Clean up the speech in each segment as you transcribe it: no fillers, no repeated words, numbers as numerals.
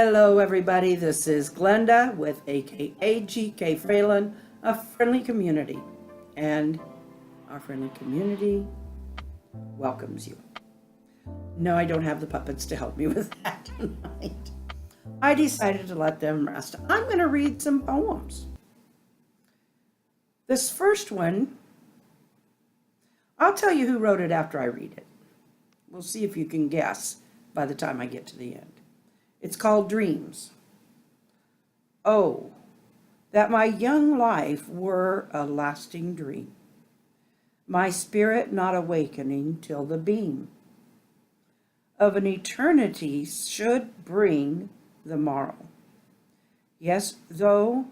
Hello, everybody. This is Glenda with AKA GK Fralin, a friendly community. And our friendly community welcomes you. No, I don't have the puppets to help me with that tonight. I decided to let them rest. I'm going to read some poems. This first one, I'll tell you who wrote it after I read it. We'll see if you can guess by the time I get to the end. It's called Dreams. Oh, that my young life were a lasting dream, my spirit not awakening till the beam of an eternity should bring the morrow. Yes, though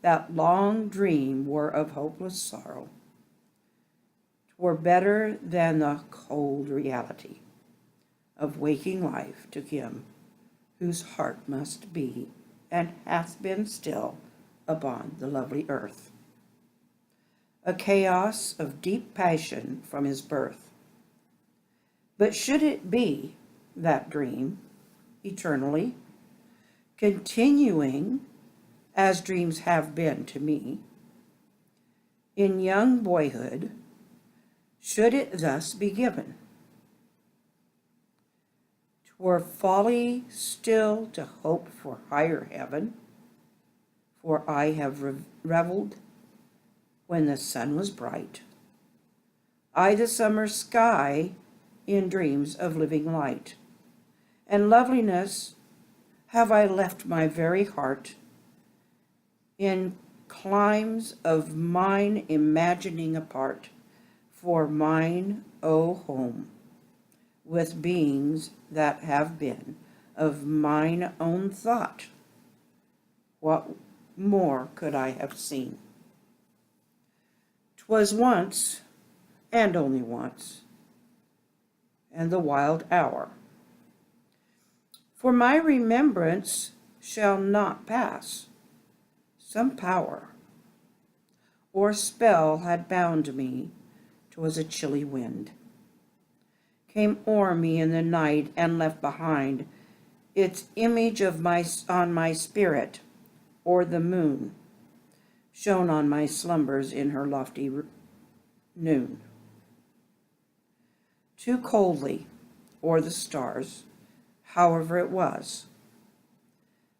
that long dream were of hopeless sorrow, 'twere better than the cold reality of waking life to him whose heart must be and hath been still upon the lovely earth. A chaos of deep passion from his birth. But should it be that dream eternally, continuing as dreams have been to me, in young boyhood, should it thus be given, 'twere folly still to hope for higher heaven, for I have reveled when the sun was bright, I the summer sky in dreams of living light, and loveliness have I left my very heart in climes of mine imagining apart, for mine, O home, with beings that have been of mine own thought. What more could I have seen? 'Twas once, and only once, and the wild hour. For my remembrance shall not pass. Some power or spell had bound me, 'twas a chilly wind, came o'er me in the night and left behind its image of on my spirit, or the moon shone on my slumbers in her lofty noon. Too coldly, or the stars, however it was,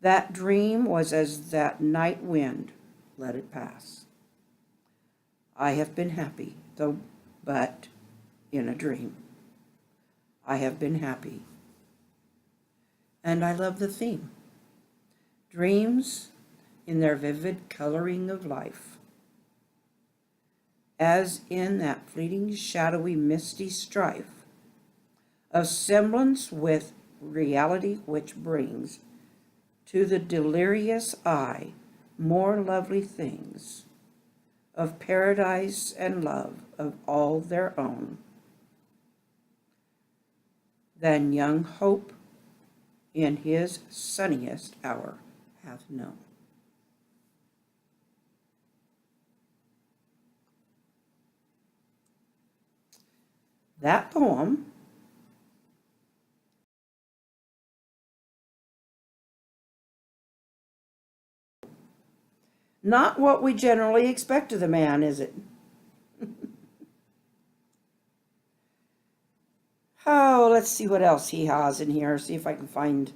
that dream was as that night wind, let it pass. I have been happy, though but in a dream. I have been happy. And I love the theme. Dreams in their vivid coloring of life, as in that fleeting, shadowy, misty strife of semblance with reality which brings to the delirious eye more lovely things of paradise and love of all their own than young hope in his sunniest hour hath known. That poem not what we generally expect of the man, is it? Oh, let's see what else he has in here. See if I can find.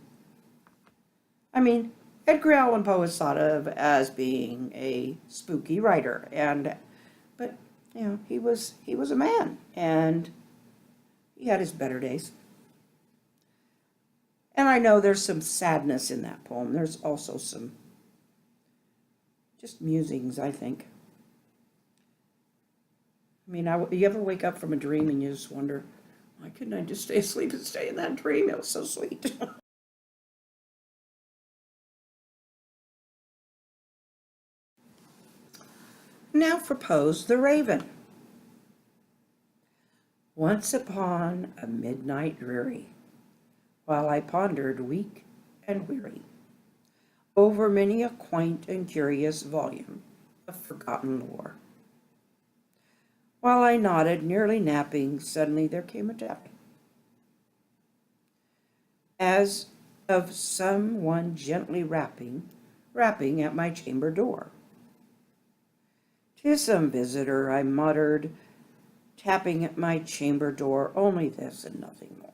Edgar Allan Poe is thought of as being a spooky writer, but he was a man, and he had his better days. And I know there's some sadness in that poem. There's also some just musings, I think. You ever wake up from a dream and you just wonder, why couldn't I just stay asleep and stay in that dream? It was so sweet. Now for Poe's The Raven. Once upon a midnight dreary, while I pondered weak and weary over many a quaint and curious volume of forgotten lore, while I nodded, nearly napping, suddenly there came a tapping, as of someone gently rapping at my chamber door. "'Tis some visitor," I muttered, tapping at my chamber door, "only this and nothing more."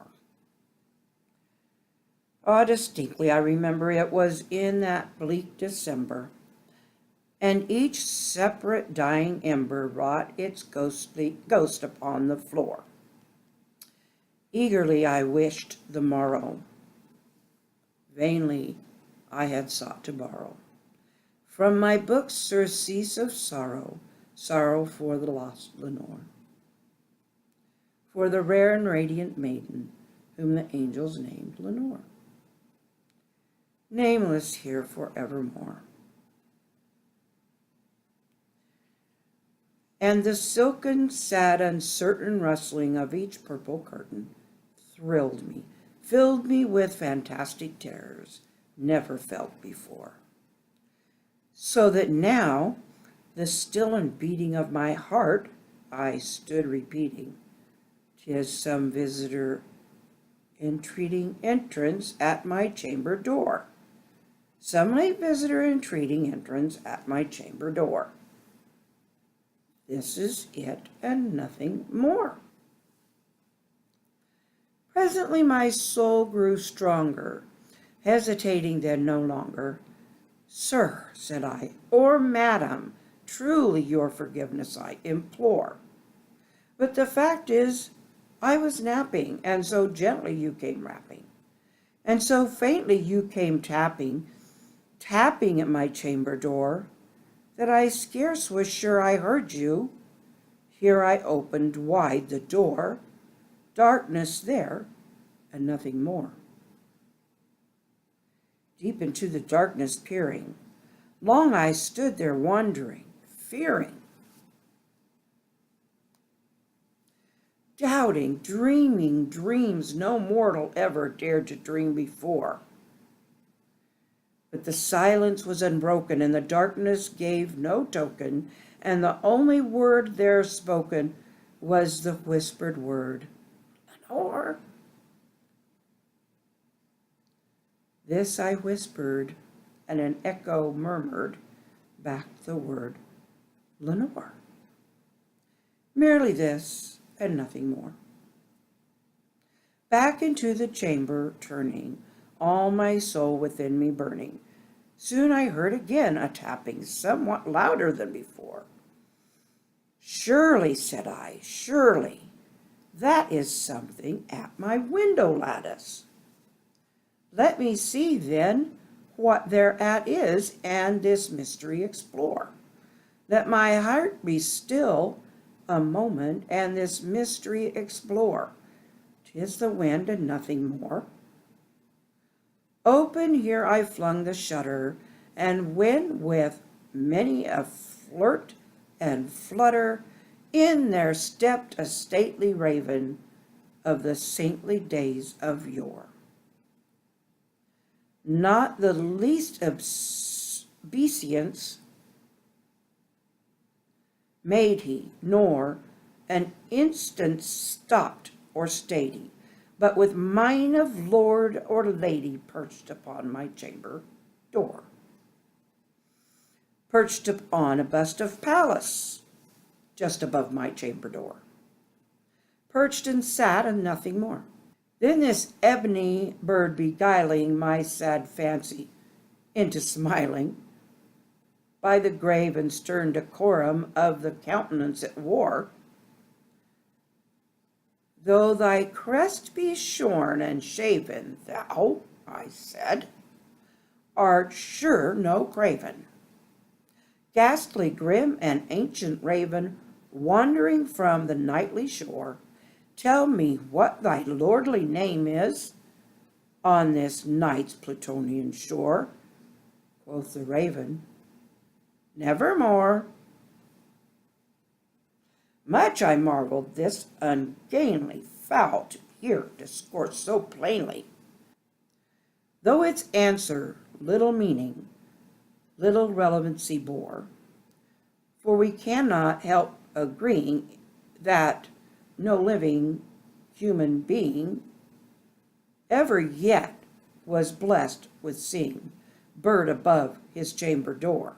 Distinctly I remember it was in that bleak December, and each separate dying ember wrought its ghost upon the floor. Eagerly I wished the morrow. Vainly I had sought to borrow from my books surcease of sorrow, sorrow for the lost Lenore, for the rare and radiant maiden whom the angels named Lenore, nameless here forevermore. And the silken, sad, uncertain rustling of each purple curtain thrilled me, filled me with fantastic terrors never felt before. So that now, the still and beating of my heart, I stood repeating, "'Tis some visitor entreating entrance at my chamber door. Some late visitor entreating entrance at my chamber door. This is it and nothing more." Presently my soul grew stronger, hesitating then no longer. "Sir," said I, "or madam, truly your forgiveness I implore. But the fact is, I was napping, and so gently you came rapping, and so faintly you came tapping at my chamber door, that I scarce was sure I heard you. Here I opened wide the door, darkness there, and nothing more. Deep into the darkness peering, long I stood there wondering, fearing, doubting, dreaming dreams no mortal ever dared to dream before. But the silence was unbroken, and the darkness gave no token, and the only word there spoken was the whispered word, "Lenore." This I whispered, and an echo murmured back the word, "Lenore." Merely this, and nothing more. Back into the chamber turning, all my soul within me burning, soon I heard again a tapping somewhat louder than before. "Surely," said I, "surely, that is something at my window lattice. Let me see, then, what thereat is, and this mystery explore. Let my heart be still a moment, and this mystery explore. 'Tis the wind and nothing more." Open here I flung the shutter, and when with many a flirt and flutter in there stepped a stately raven of the saintly days of yore. Not the least obeisance made he, nor an instant stopped or stayed he, but with mien of lord or lady perched upon my chamber door. Perched upon a bust of Pallas, just above my chamber door. Perched and sat, and nothing more. Then this ebony bird beguiling my sad fancy into smiling, by the grave and stern decorum of the countenance it wore, "Though thy crest be shorn and shaven, thou," I said, "art sure no craven. Ghastly, grim, and ancient raven, wandering from the nightly shore, tell me what thy lordly name is on this night's Plutonian shore." Quoth the raven, "Nevermore." Much I marveled this ungainly fowl to hear discourse so plainly, though its answer little meaning, little relevancy bore, for we cannot help agreeing that no living human being ever yet was blessed with seeing bird above his chamber door,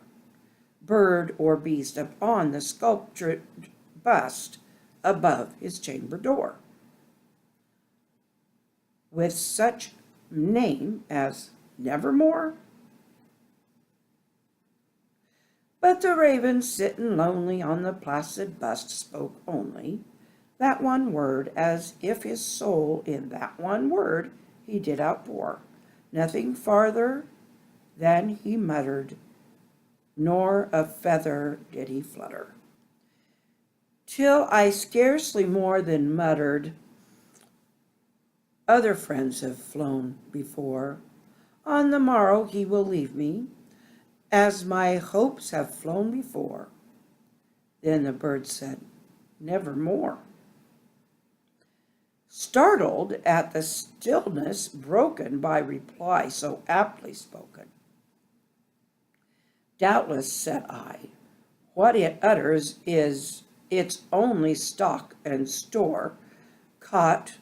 bird or beast upon the sculptured bust above his chamber door, with such name as Nevermore. But the raven, sittin' lonely on the placid bust, spoke only that one word, as if his soul in that one word he did outpour, nothing farther than he muttered, nor a feather did he flutter. Till I scarcely more than muttered, other friends have flown before, on the morrow he will leave me, as my hopes have flown before. Then the bird said, Nevermore. Startled at the stillness broken by reply so aptly spoken. Doubtless, said I, what it utters is its only stock and store, caught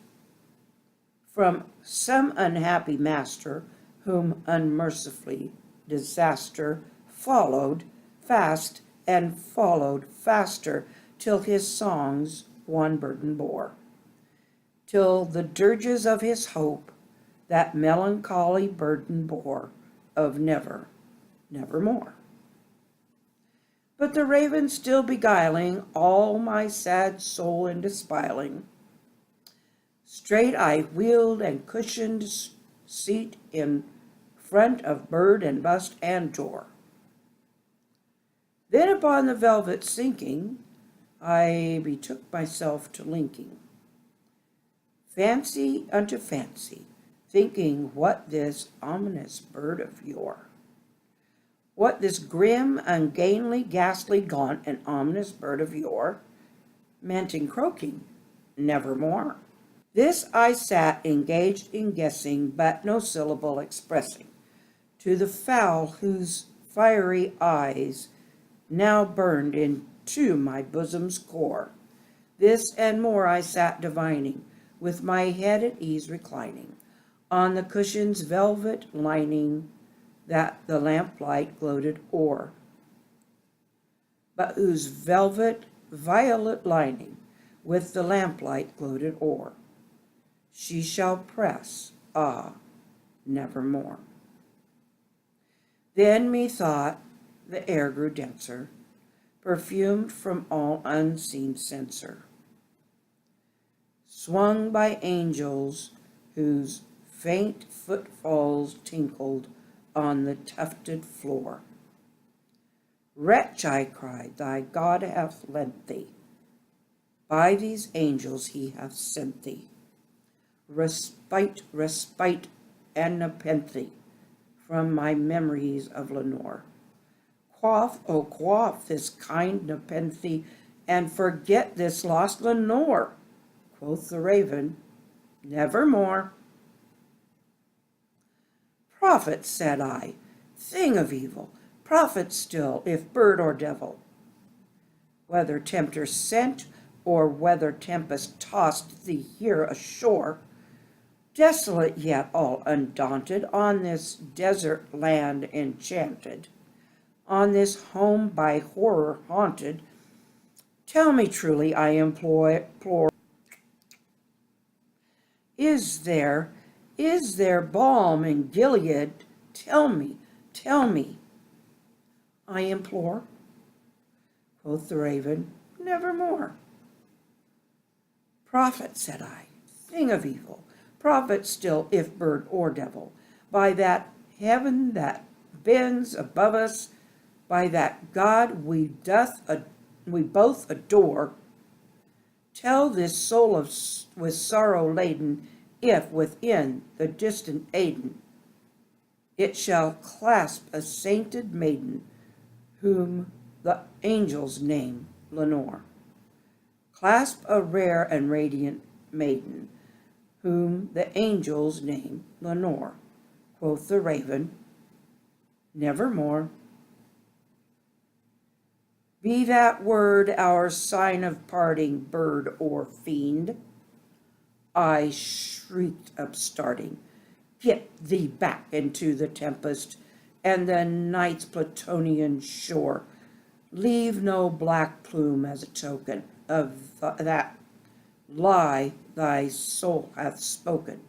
from some unhappy master, whom unmercifully disaster followed fast and followed faster, till his songs one burden bore, till the dirges of his hope that melancholy burden bore of nevermore. But the raven still beguiling all my sad soul into smiling, straight I wheeled and cushioned seat in front of bird and bust and door. Then upon the velvet sinking, I betook myself to linking fancy unto fancy, thinking what this ominous bird of yore, what this grim, ungainly, ghastly, gaunt, and ominous bird of yore meant in croaking, Nevermore. This I sat engaged in guessing, but no syllable expressing, to the fowl whose fiery eyes now burned into my bosom's core. This and more I sat divining, with my head at ease reclining, on the cushion's velvet lining that the lamplight gloated o'er, but whose velvet violet lining with the lamplight gloated o'er, she shall press, nevermore. Then methought the air grew denser, perfumed from all unseen censer, swung by angels whose faint footfalls tinkled on the tufted floor. Wretch, I cried, thy God hath lent thee, by these angels he hath sent thee, respite, and nepenthe from my memories of Lenore. Quaff, oh quaff this kind nepenthe, and forget this lost Lenore. Quoth the raven, Nevermore. Prophet, said I, thing of evil, prophet still, if bird or devil, whether tempter sent, or whether tempest tossed thee here ashore, desolate yet all undaunted, on this desert land enchanted, on this home by horror haunted, tell me truly, I implore, is there balm in Gilead? Tell me, I implore. Quoth the raven, Nevermore. Prophet, said I, thing of evil, prophet still, if bird or devil, by that heaven that bends above us, by that God we both adore, tell this soul with sorrow laden, if within the distant Aidenn it shall clasp a sainted maiden, whom the angels name Lenore. Clasp a rare and radiant maiden, whom the angels name Lenore. Quoth the raven, Nevermore. Be that word our sign of parting, bird or fiend. I shrieked upstarting, get thee back into the tempest and the night's Plutonian shore. Leave no black plume as a token of that lie thy soul hath spoken.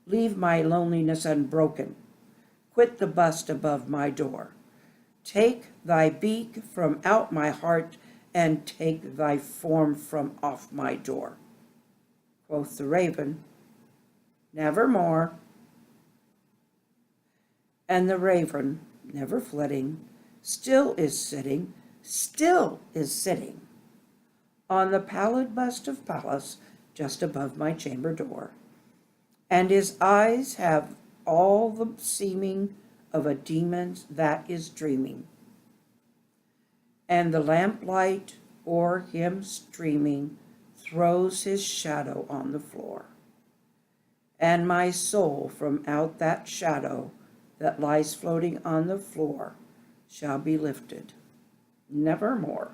Leave my loneliness unbroken. Quit the bust above my door. Take thy beak from out my heart, and take thy form from off my door. Quoth the raven, nevermore. And the raven, never flitting, still is sitting on the pallid bust of Pallas just above my chamber door. And his eyes have all the seeming of a demon's that is dreaming. And the lamplight o'er him streaming throws his shadow on the floor. And my soul from out that shadow that lies floating on the floor shall be lifted nevermore.